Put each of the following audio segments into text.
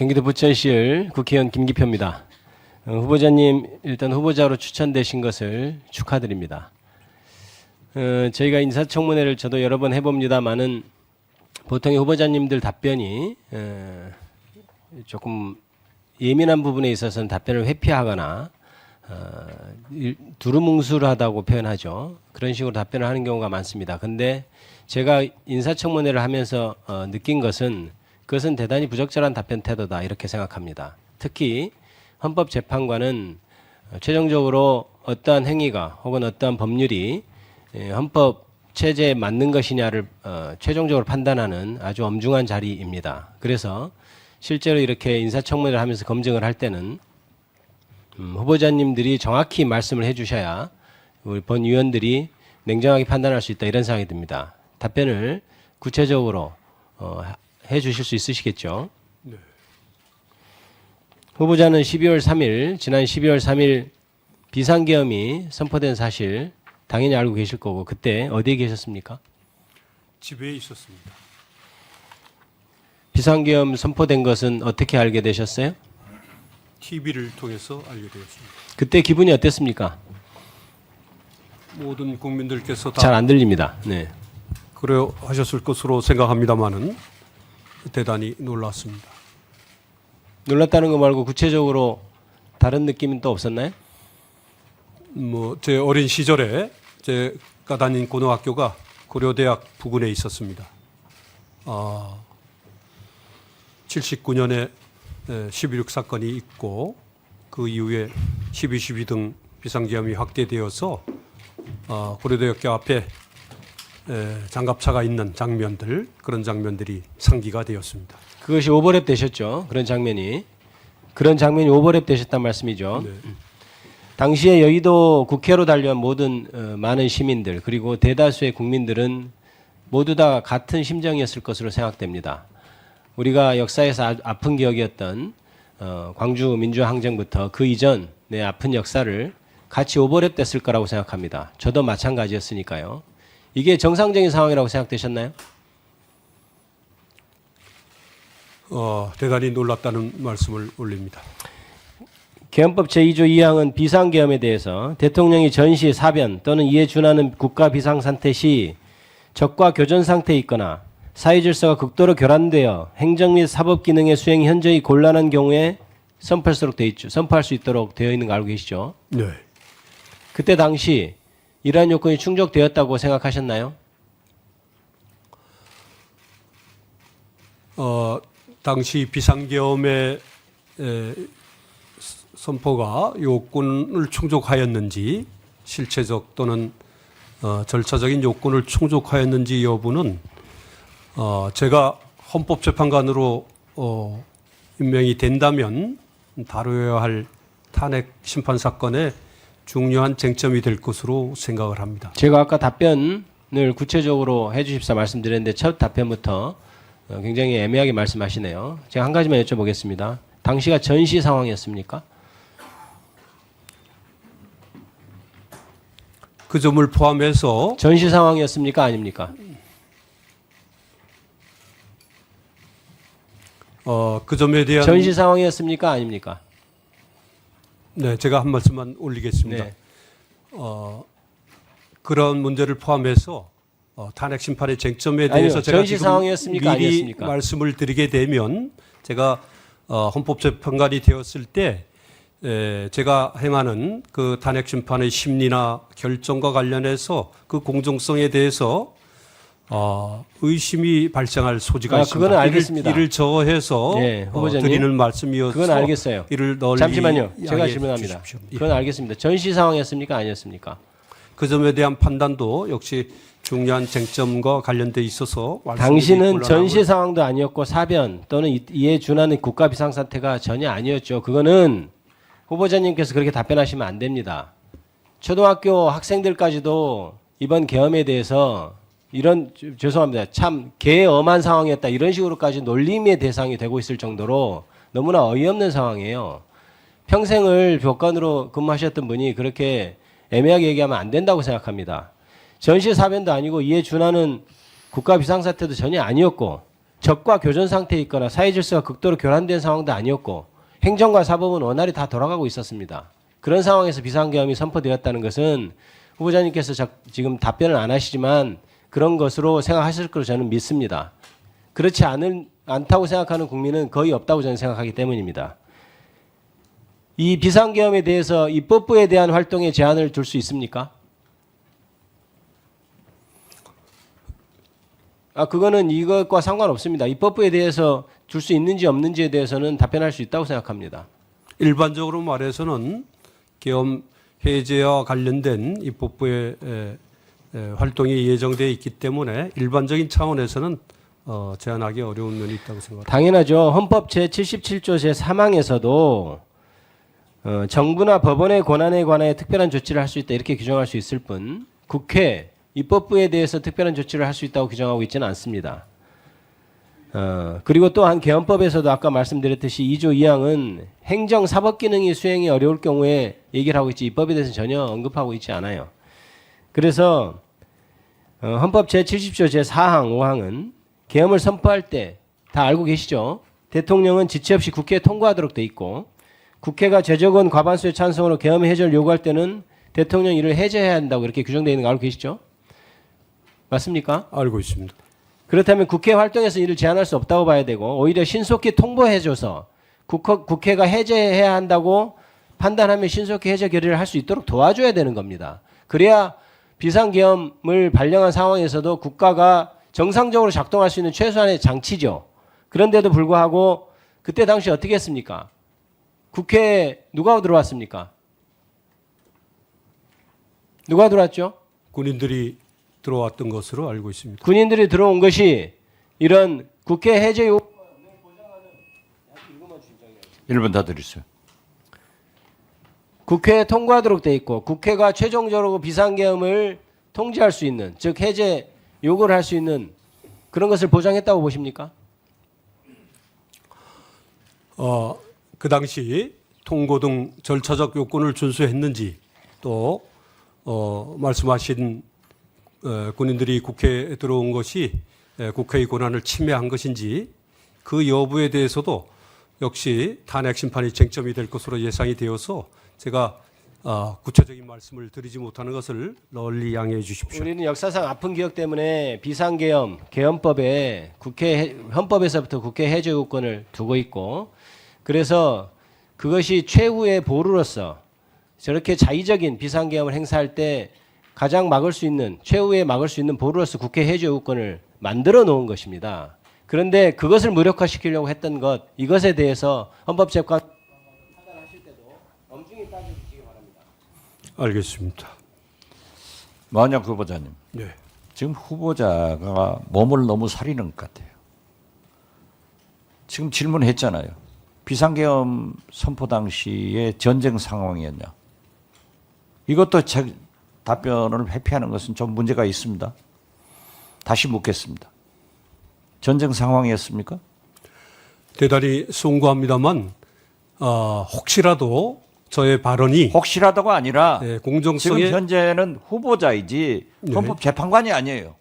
경기도 부천시을 국회의원 김기표입니다. 후보자님 일단 후보자로 추천되신 것을 축하드립니다. 저희가 인사청문회를 저도 여러 번 해봅니다만은 보통의 후보자님들 답변이 조금 예민한 부분에 있어서는 답변을 회피하거나 두루뭉술하다고 표현하죠. 그런 식으로 답변을 하는 경우가 많습니다. 근데 제가 인사청문회를 하면서 느낀 것은 그것은 대단히 부적절한 답변 태도다 이렇게 생각합니다. 특히 헌법재판관은 최종적으로 어떠한 행위가 혹은 어떠한 법률이 헌법 체제에 맞는 것이냐를 최종적으로 판단하는 아주 엄중한 자리입니다. 그래서 실제로 이렇게 인사청문회를 하면서 검증을 할 때는 후보자님들이 정확히 말씀을 해주셔야 우리 본 위원들이 냉정하게 판단할 수 있다 이런 생각이 듭니다. 답변을 구체적으로 해주실 수 있으시겠죠? 네. 후보자는 12월 3일 지난 12월 3일 비상계엄이 선포된 사실 당연히 알고 계실 거고 그때 어디에 계셨습니까? 집에 있었습니다. 비상계엄 선포된 것은 어떻게 알게 되셨어요? TV를 통해서 알게 되었습니다. 그때 기분이 어땠습니까? 모든 국민들께서 잘 다 안 들립니다. 네. 그래 하셨을 것으로 생각합니다만은 대단히 놀랐습니다. 놀랐다는 거 말고 구체적으로 다른 느낌은 또 없었나요? 제 어린 시절에 제가 다닌 고등학교가 고려대학 부근에 있었습니다. 79년에 12.6 사건이 있고 그 이후에 12.12 등 비상계엄이 확대되어서 고려대학교 앞에 장갑차가 있는 장면들 그런 장면들이 상기가 되었습니다. 그것이 오버랩 되셨죠. 그런 장면이 오버랩 되셨단 말씀이죠. 네. 당시에 여의도 국회로 달려온 모든 많은 시민들 그리고 대다수의 국민들은 모두 다 같은 심정이었을 것으로 생각됩니다. 우리가 역사에서 아픈 기억이었던 광주 민주항쟁부터 그 이전의 아픈 역사를 같이 오버랩 됐을 거라고 생각합니다. 저도 마찬가지였으니까요. 이게 정상적인 상황이라고 생각되셨나요? 대단히 놀랐다는 말씀을 올립니다. 계엄법 제2조 2항은 비상계엄에 대해서 대통령이 전시, 사변 또는 이에 준하는 국가 비상상태 시 적과 교전 상태에 있거나 사회질서가 극도로 교란되어 행정 및 사법 기능의 수행이 현저히 곤란한 경우에 선포할 수 있도록 되어 있는 거 알고 계시죠? 네. 그때 당시 이러한 요건이 충족되었다고 생각하셨나요? 당시 비상계엄의 선포가 요건을 충족하였는지 실체적 또는 절차적인 요건을 충족하였는지 여부는 제가 헌법재판관으로 임명이 된다면 다루어야 할 탄핵 심판 사건의 중요한 쟁점이 될 것으로 생각을 합니다. 제가 아까 답변을 구체적으로 해 주십사 말씀드렸는데 첫 답변부터 굉장히 애매하게 말씀하시네요. 제가 한 가지만 여쭤보겠습니다. 당시가 전시 상황이었습니까? 그 점을 포함해서 전시 상황이었습니까? 아닙니까? 그 점에 대한 전시 상황이었습니까? 아닙니까? 네, 제가 한 말씀만 올리겠습니다. 네. 그런 문제를 포함해서 탄핵 심판의 쟁점에 아니요, 대해서 제가 전시 지금 상황이었습니까? 미리 아니었습니까? 말씀을 드리게 되면 제가 헌법재판관이 되었을 때 제가 행하는 그 탄핵 심판의 심리나 결정과 관련해서 그 공정성에 대해서 의심이 발생할 소지가 있습니다. 그거는 알겠습니다. 이를 저해서 네, 후보자님. 드리는 말씀이어서 그건 알겠어요. 이를 널리 잠시만요. 제가 양해해 질문합니다. 주십시오. 예. 그건 알겠습니다. 전시 상황이었습니까? 아니었습니까? 그 점에 대한 판단도 역시 중요한 쟁점과 관련돼 있어서 당시는 곤란함을- 전시 상황도 아니었고 사변 또는 이에 준하는 국가 비상사태가 전혀 아니었죠. 그거는 후보자님께서 그렇게 답변하시면 안 됩니다. 초등학교 학생들까지도 이번 계엄에 대해서 죄송합니다. 참 개엄한 상황이었다 이런 식으로까지 놀림의 대상이 되고 있을 정도로 너무나 어이없는 상황이에요. 평생을 교관으로 근무하셨던 분이 그렇게 애매하게 얘기하면 안 된다고 생각합니다. 전시 사변도 아니고 이에 준하는 국가 비상사태도 전혀 아니었고 적과 교전 상태에 있거나 사회 질서가 극도로 교란된 상황도 아니었고 행정과 사법은 원활히 다 돌아가고 있었습니다. 그런 상황에서 비상계엄이 선포되었다는 것은 후보자님께서 지금 답변을 안 하시지만 그런 것으로 생각하실 것으로 저는 믿습니다. 그렇지 않다고 생각하는 국민은 거의 없다고 저는 생각하기 때문입니다. 이 비상계엄에 대해서 입법부에 대한 활동에 제한을 둘 수 있습니까? 그거는 이것과 상관없습니다. 입법부에 대해서 줄 수 있는지 없는지에 대해서는 답변할 수 있다고 생각합니다. 일반적으로 말해서는 계엄 해제와 관련된 입법부의 활동이 예정되어 있기 때문에 일반적인 차원에서는 제한하기 어려운 면이 있다고 생각합니다. 당연하죠. 헌법 제77조 제3항에서도 정부나 법원의 권한에 관하여 특별한 조치를 할 수 있다 이렇게 규정할 수 있을 뿐 국회, 입법부에 대해서 특별한 조치를 할 수 있다고 규정하고 있지는 않습니다. 그리고 또한 개헌법에서도 아까 말씀드렸듯이 2조 2항은 행정 사법 기능이 수행이 어려울 경우에 얘기를 하고 있지 입법에 대해서는 전혀 언급하고 있지 않아요. 그래서 헌법 제70조 제4항 5항은 계엄을 선포할 때 다 알고 계시죠? 대통령은 지체 없이 국회에 통과하도록 돼 있고 국회가 제적은 과반수의 찬성으로 계엄 해제를 요구할 때는 대통령이 이를 해제해야 한다고 이렇게 규정되어 있는 거 알고 계시죠? 맞습니까? 알고 있습니다. 그렇다면 국회 활동에서 이를 제한할 수 없다고 봐야 되고 오히려 신속히 통보해줘서 국회가 해제해야 한다고 판단하면 신속히 해제 결의를 할 수 있도록 도와줘야 되는 겁니다. 그래야 비상계엄을 발령한 상황에서도 국가가 정상적으로 작동할 수 있는 최소한의 장치죠. 그런데도 불구하고 그때 당시 어떻게 했습니까? 국회에 누가 들어왔습니까? 누가 들어왔죠? 군인들이 들어왔던 것으로 알고 있습니다. 군인들이 들어온 것이 이런 국회 해제 요구 1분 더 드리세요. 국회에 통과하도록 돼 있고 국회가 최종적으로 비상계엄을 통제할 수 있는 즉 해제 요구를 할 수 있는 그런 것을 보장했다고 보십니까? 그 당시 통고 등 절차적 요건을 준수했는지 또 말씀하신 군인들이 국회에 들어온 것이 국회의 권한을 침해한 것인지 그 여부에 대해서도 역시 탄핵 심판이 쟁점이 될 것으로 예상이 되어서 제가 구체적인 말씀을 드리지 못하는 것을 널리 양해해 주십시오. 우리는 역사상 아픈 기억 때문에 비상계엄 개헌법에 국회 헌법에서부터 국회 해제 요건을 두고 있고 그래서 그것이 최후의 보루로서 저렇게 자의적인 비상계엄을 행사할 때 가장 막을 수 있는 최후에 막을 수 있는 보루로서 국회 해제 요건을 만들어 놓은 것입니다. 그런데 그것을 무력화시키려고 했던 것 이것에 대해서 헌법재판 판단하실 때도 엄중히 따져주시기 바랍니다. 알겠습니다. 만약 후보자님, 네. 지금 후보자가 몸을 너무 사리는 것 같아요. 지금 질문했잖아요. 비상계엄 선포 당시에 전쟁 상황이었냐. 이것도 답변을 회피하는 것은 좀 문제가 있습니다. 다시 묻겠습니다. 전쟁 상황이었습니까? 대단히 송구합니다만 혹시라도 저의 발언이 혹시라도가 아니라 공정성에 지금 현재는 후보자이지 네. 헌법재판관이 아니에요.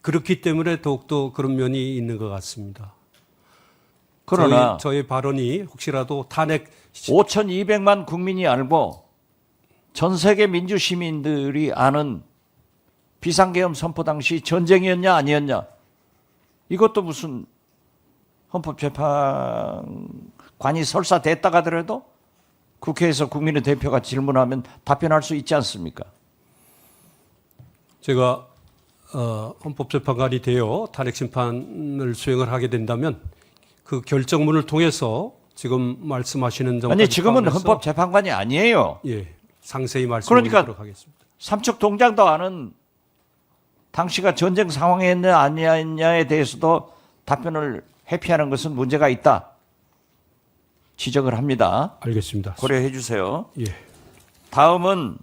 그렇기 때문에 더욱더 그런 면이 있는 것 같습니다. 그러나 저의 발언이 혹시라도 탄핵 5,200만 국민이 알고 전 세계 민주시민들이 아는 비상계엄 선포 당시 전쟁이었냐 아니었냐 이것도 무슨 헌법재판관이 설사됐다가 하더라도 국회에서 국민의 대표가 질문하면 답변할 수 있지 않습니까? 제가 헌법재판관이 되어 탄핵 심판을 수행을 하게 된다면 그 결정문을 통해서 지금 말씀하시는 점까지 아니 지금은 포함해서 헌법재판관이 아니에요. 예, 상세히 말씀드리도록 그러니까 하겠습니다. 삼척 동장도 아는 당시가 전쟁 상황이었냐 아니었냐에 대해서도 답변을 회피하는 것은 문제가 있다. 지적을 합니다. 알겠습니다. 고려해 주세요. 예. 다음은